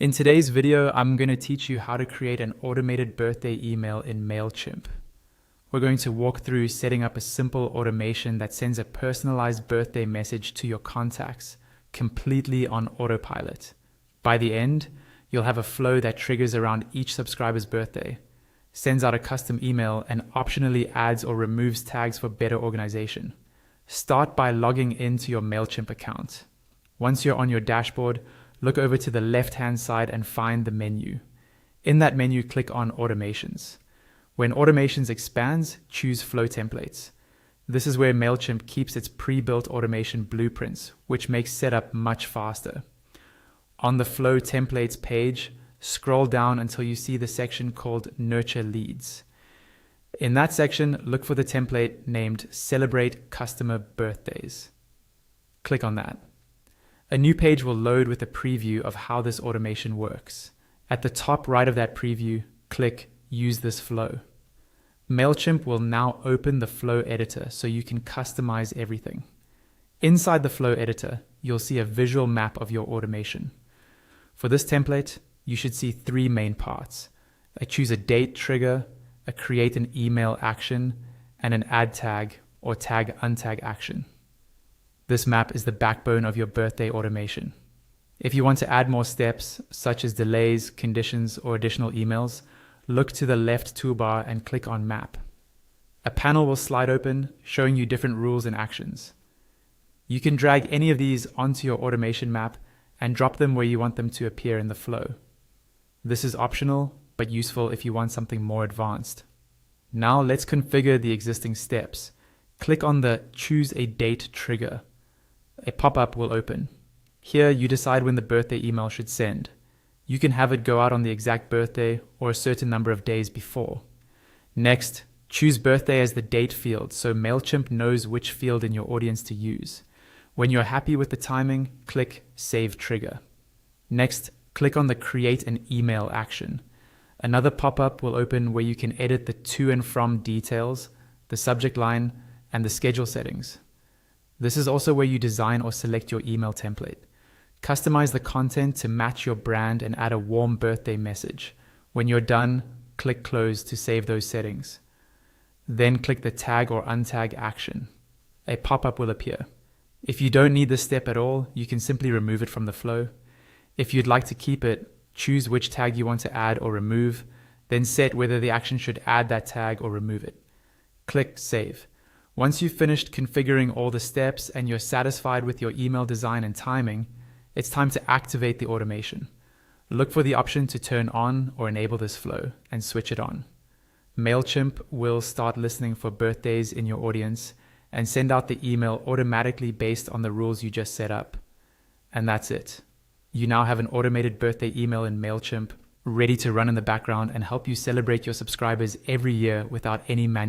In today's video, I'm going to teach you how to create an automated birthday email in Mailchimp. We're going to walk through setting up a simple automation that sends a personalized birthday message to your contacts, completely on autopilot. By the end, you'll have a flow that triggers around each subscriber's birthday, sends out a custom email, and optionally adds or removes tags for better organization. Start by logging into your Mailchimp account. Once you're on your dashboard, look over to the left-hand side and find the menu. In that menu, click on Automations. When Automations expands, choose Flow Templates. This is where Mailchimp keeps its pre-built automation blueprints, which makes setup much faster. On the Flow Templates page, scroll down until you see the section called Nurture Leads. In that section, look for the template named Celebrate Customer Birthdays. Click on that. A new page will load with a preview of how this automation works. At the top right of that preview, click Use this flow. Mailchimp will now open the flow editor so you can customize everything. Inside the flow editor, you'll see a visual map of your automation. For this template, you should see three main parts. Choose a date trigger, a create an email action, and an add tag or tag untag action. This map is the backbone of your birthday automation. If you want to add more steps, such as delays, conditions, or additional emails, look to the left toolbar and click on Map. A panel will slide open, showing you different rules and actions. You can drag any of these onto your automation map and drop them where you want them to appear in the flow. This is optional, but useful if you want something more advanced. Now let's configure the existing steps. Click on the Choose a Date trigger. A pop-up will open. Here you decide when the birthday email should send. You can have it go out on the exact birthday or a certain number of days before. Next, choose birthday as the date field so Mailchimp knows which field in your audience to use. When you're happy with the timing, click Save Trigger. Next, click on the Create an Email action. Another pop-up will open where you can edit the to and from details, the subject line, and the schedule settings. This is also where you design or select your email template. Customize the content to match your brand and add a warm birthday message. When you're done, click Close to save those settings. Then click the Tag or Untag action. A pop-up will appear. If you don't need this step at all, you can simply remove it from the flow. If you'd like to keep it, choose which tag you want to add or remove, then set whether the action should add that tag or remove it. Click Save. Once you've finished configuring all the steps and you're satisfied with your email design and timing, it's time to activate the automation. Look for the option to turn on or enable this flow and switch it on. Mailchimp will start listening for birthdays in your audience and send out the email automatically based on the rules you just set up. And that's it. You now have an automated birthday email in Mailchimp ready to run in the background and help you celebrate your subscribers every year without any manual